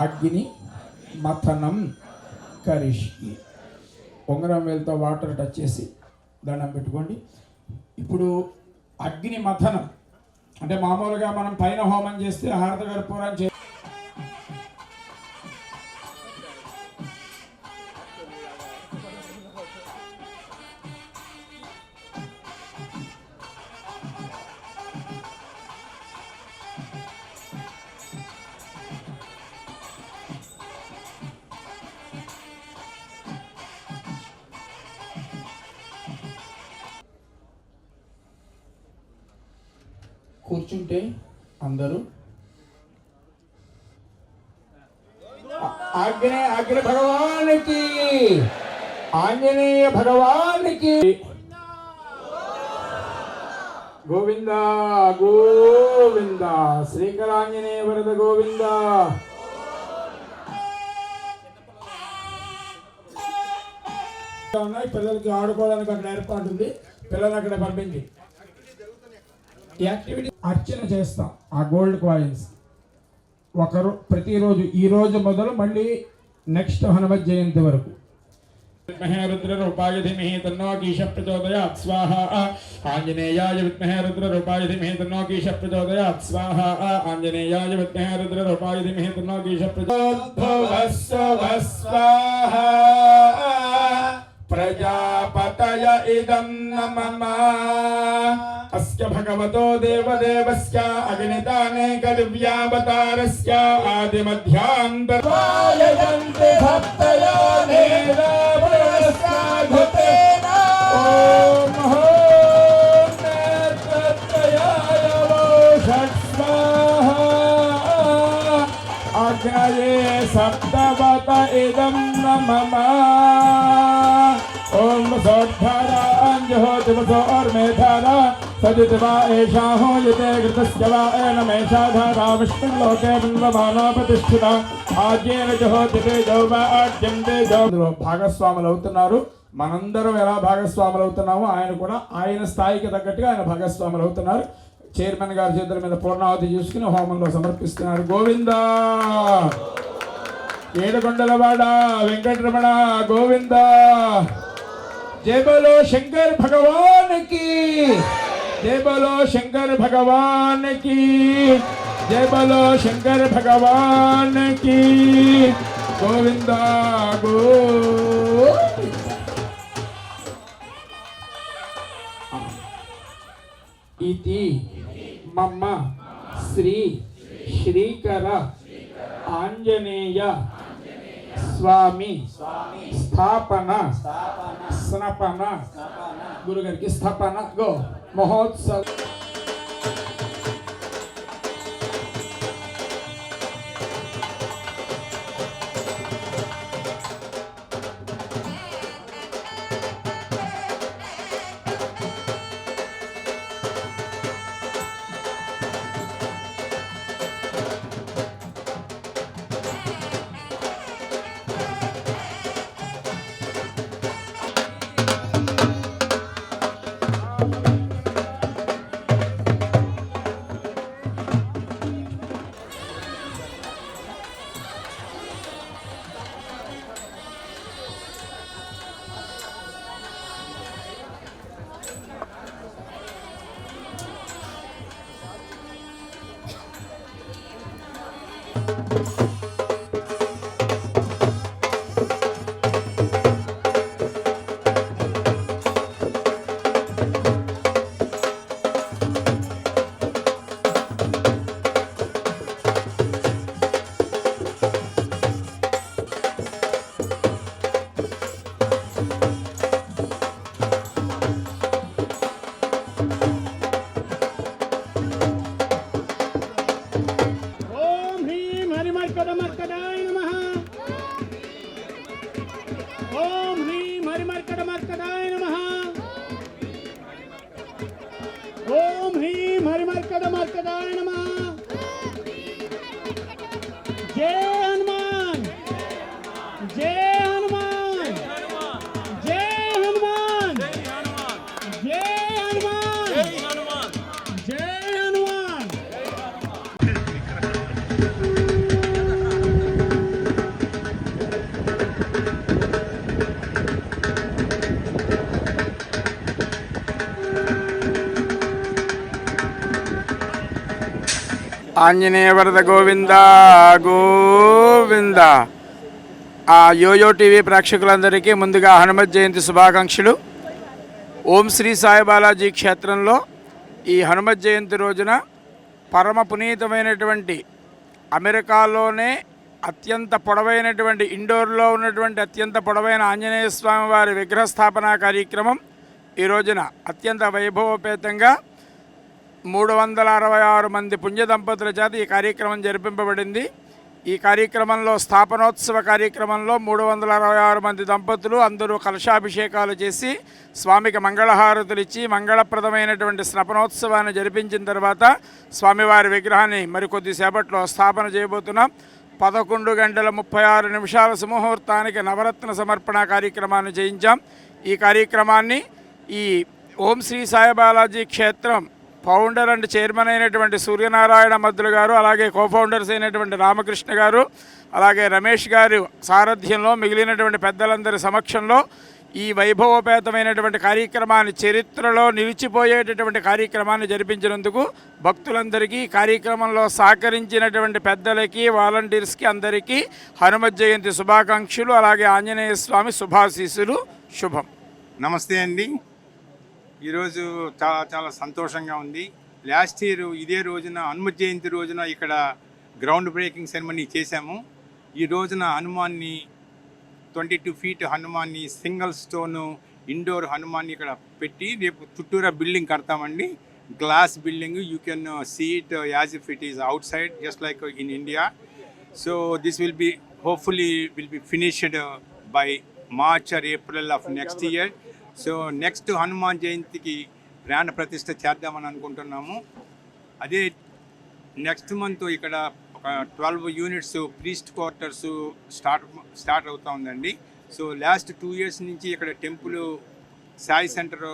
అగ్ని మథనం కరిష్కి. ఉంగరం వేలుతో వాటర్ టచ్ చేసి దండం పెట్టుకోండి. ఇప్పుడు అగ్ని మథనం అంటే మామూలుగా మనం పైన హోమం చేస్తే హారత కర్పూరం చే కూర్చుంటే అందరూ అగ్ని భగవానికి, ఆంజనేయ భగవానికి గోవింద గోవింద, శ్రీకరాంజనేయ వరద గోవింద. పిల్లలకి ఆడుకోవడానికి అక్కడ ఏర్పాటు ఉంది, పిల్లలు అక్కడ పంపించి ఈ యాక్టివిటీ అర్చన చేస్తాం. ఆ గోల్డ్ కాయిన్స్ ఒకరు ప్రతిరోజు, ఈ రోజు మొదలు మళ్ళీ నెక్స్ట్ హనుమత్ జయంతి వరకు. విద్మహే రుద్రరూపాయ ధీమహి తన్నో కీశ ప్రచోదయాత్ స్వాహా. ఆంజనేయాయ విద్మహే రుద్రరూపాయ ధీమహి తన్నో కీశ ప్రచోదయాత్ స్వాహా. ఆంజనేయాయ విద్మహే రుద్రరూపాయ ధీమహి తన్నో కీశ ప్రచోదయాత్ స్వాహా. ప్రజాపతయ ఇదం నమః. అస్య భగవతో దేవదేవస్య అగ్నితానేక దివ్యావతారస్య ఆదిమధ్యాంతరాయయంతి భక్తయో నేరాభరస్యాఘృతేన. ఓం హోమేత్రత్రయాయ వోషట్ స్వాహా. అగ్నయే సప్తవత ఇదం నమః. ओम सोद्धारा अंजहोति वसो और मेधारा सदितवा एषा हो यते कृतस्य वा एनमेषा धारा विष्णुं लोके बिम्बमानो प्रतिष्ठिता आज्येन जहोति तेजो वा आज्यं तेजो. భాగస్వాములు అవుతున్నారు. మనందరం ఎలా భాగస్వాములు అవుతున్నామో ఆయన కూడా ఆయన స్థాయికి తగ్గట్టుగా ఆయన భాగస్వాములు అవుతున్నారు. చైర్మన్ గారి చేతుల మీద పూర్ణావతి చేసుకుని హోమంలో సమర్పిస్తున్నారు. గోవింద ఏడుకొండలవాడ వెంకటరమణ గోవింద. जय बोलो शंकर भगवान की, जय बोलो शंकर भगवान की, जय बोलो शंकर भगवान की. गोविंदा गोविंद. इति मम श्री श्रीकर आंजनेय स्वामी स्थापना स्नपन गुरुगार की स्थापना गो महोत्सव. ఆంజనేయ వరద గోవింద గోవింద. యోయో టీవీ ప్రేక్షకులందరికీ ముందుగా హనుమత్ జయంతి శుభాకాంక్షలు. ఓం శ్రీ సాయి బాలాజీ క్షేత్రంలో ఈ హనుమత్ జయంతి రోజున పరమ పునీతమైనటువంటి అమెరికాలోనే అత్యంత పొడవైనటువంటి ఇండోర్లో ఉన్నటువంటి అత్యంత పొడవైన ఆంజనేయ స్వామి వారి విగ్రహస్థాపన కార్యక్రమం ఈ రోజున అత్యంత వైభవోపేతంగా 366 మంది పుణ్య దంపతుల చేత ఈ కార్యక్రమం జరిపింపబడింది. ఈ కార్యక్రమంలో స్థాపనోత్సవ కార్యక్రమంలో 366 మంది దంపతులు అందరూ కలశాభిషేకాలు చేసి స్వామికి మంగళహారతులు ఇచ్చి మంగళప్రదమైనటువంటి స్నపనోత్సవాన్ని జరిపించిన తర్వాత స్వామివారి విగ్రహాన్ని మరికొద్దిసేపట్లో స్థాపన చేయబోతున్నాం. 11:36 సుముహూర్తానికి నవరత్న సమర్పణ కార్యక్రమాన్ని చేయించాం. ఈ కార్యక్రమాన్ని ఈ ఓం శ్రీ సాయి బాలాజీ క్షేత్రం ఫౌండర్ అండ్ చైర్మన్ అయినటువంటి సూర్యనారాయణ మద్దులు గారు, అలాగే కోఫౌండర్స్ అయినటువంటి రామకృష్ణ గారు, అలాగే రమేష్ గారు సారథ్యంలో మిగిలినటువంటి పెద్దలందరి సమక్షంలో ఈ వైభవోపేతమైనటువంటి కార్యక్రమాన్ని, చరిత్రలో నిలిచిపోయేటటువంటి కార్యక్రమాన్ని జరిపించినందుకు భక్తులందరికీ, కార్యక్రమంలో సహకరించినటువంటి పెద్దలకి, వాలంటీర్స్కి అందరికీ హనుమత్ జయంతి శుభాకాంక్షలు, అలాగే ఆంజనేయ స్వామి శుభాశీస్సులు. శుభం. నమస్తే అండి. ఈరోజు చాలా చాలా సంతోషంగా ఉంది. లాస్ట్ ఇయర్ ఇదే రోజున హనుమత్ జయంతి రోజున ఇక్కడ గ్రౌండ్ బ్రేకింగ్ సెరమనీ చేశాము. ఈ రోజున హనుమాన్ని 22 ఫీట్ హనుమాన్ని సింగిల్ స్టోను ఇండోర్ హనుమాన్ని ఇక్కడ పెట్టి రేపు చుట్టూరా బిల్డింగ్ కడతామండి. Glass building. You can see it as if it is outside just like in India. So this will be hopefully will be finished by March or April of next year. So నెక్స్ట్ హనుమాన్ జయంతికి ప్రాణ ప్రతిష్ఠ చేద్దామని అనుకుంటున్నాము. అదే next month ఇక్కడ ఒక 12 units priest quarters start అవుతూ ఉందండి. సో లాస్ట్ 2 ఇయర్స్ నుంచి ఇక్కడ టెంపుల్ సాయి సెంటర్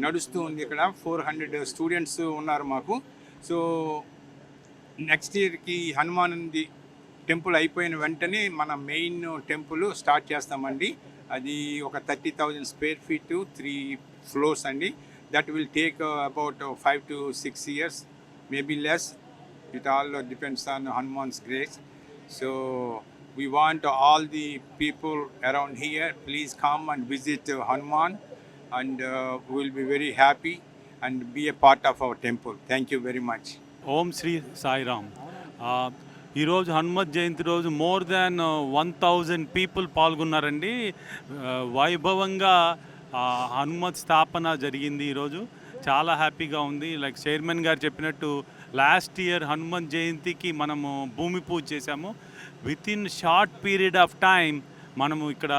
నడుస్తూ ఉంది. ఇక్కడ 400 స్టూడెంట్స్ ఉన్నారు మాకు. సో నెక్స్ట్ ఇయర్కి హనుమాన్ టెంపుల్ అయిపోయిన వెంటనే మన మెయిన్ టెంపుల్ స్టార్ట్ చేస్తామండి. అది ఒక 30,000 స్క్వేర్ ఫీట్ 3 floors అండి. That will take about 5 to 6 years, maybe less. It all depends on Hanuman's grace. So we want all the people around here, please come and visit Hanuman, and we will be very happy and be a part of our temple. Thank you very much. ఓం శ్రీ సాయిరామ్. ఈరోజు హనుమత్ జయంతి రోజు more than 1000 people పాల్గొన్నారండి. వైభవంగా హనుమత్ స్థాపన జరిగింది. ఈరోజు చాలా హ్యాపీగా ఉంది. Like chairman గారు చెప్పినట్టు లాస్ట్ ఇయర్ హనుమత్ జయంతికి మనము భూమి పూజ చేశాము. Within short period of time మనము ఇక్కడ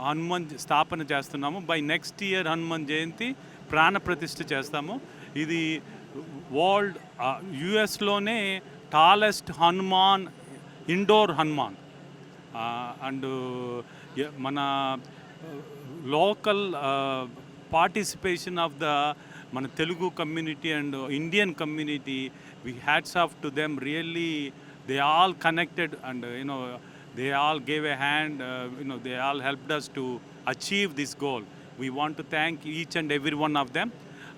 హనుమత్ స్థాపన చేస్తున్నాము. By next year Hanumat Jayanti ప్రాణ ప్రతిష్ఠ చేస్తాము. ఇది వరల్డ్ యుఎస్లోనే tallest Hanuman, indoor Hanuman. And మన లోకల్ పార్టిసిపేషన్ ఆఫ్ ద మన Telugu community and Indian community, we hats off to them. Really they all connected and they all gave a hand, they all helped us to achieve this goal. We want to thank each and every one of them,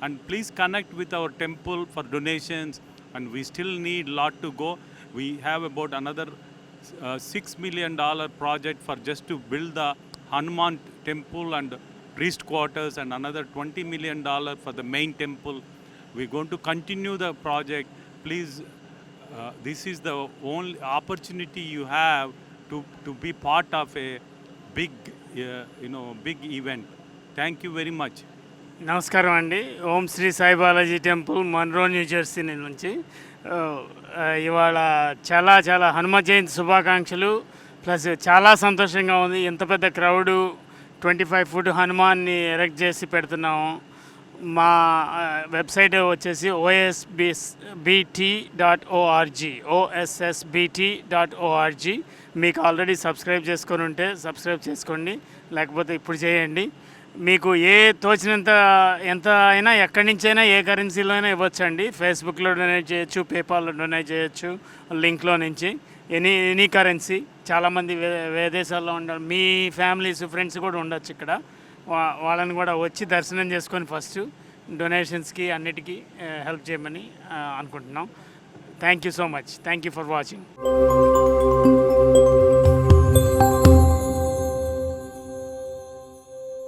and please connect with our temple for donations, and we still need lot to go. We have about another $6 million project for just to build the Hanuman temple and priest quarters, and another $20 million for the main temple. We're going to continue the project. Please, this is the only opportunity you have to be part of a big big event. Thank you very much. నమస్కారం అండి. Om Shri Sai Balaji temple, Monroe New Jersey నుంచి ఇవాళ చాలా చాలా హనుమ జయంతి శుభాకాంక్షలు. Plus చాలా సంతోషంగా ఉంది. ఇంత పెద్ద క్రౌడు 25 ఫుట్ హనుమాన్ని ఎరెక్ట్ చేసి పెడుతున్నాము. మా వెబ్సైట్ వచ్చేసి ossbt.org, ossbt.org. మీకు ఆల్రెడీ సబ్స్క్రైబ్ చేసుకొని ఉంటే సబ్స్క్రైబ్ చేసుకోండి, లేకపోతే ఇప్పుడు చేయండి. మీకు ఏ తోచినంత ఎంత అయినా ఎక్కడి నుంచైనా ఏ కరెన్సీలో అయినా ఇవ్వచ్చండి. ఫేస్బుక్లో డొనేట్ చేయొచ్చు, పేపాల్లో డొనేట్ చేయొచ్చు, లింక్లో నుంచి ఎనీ కరెన్సీ. చాలామంది విదేశాల్లో ఉండాలి, మీ ఫ్యామిలీస్ ఫ్రెండ్స్ కూడా ఉండొచ్చు ఇక్కడ. వాళ్ళని కూడా వచ్చి దర్శనం చేసుకొని ఫస్ట్ డొనేషన్స్కి అన్నిటికీ హెల్ప్ చేయమని అనుకుంటున్నాం. Thank you so much. Thank you for watching.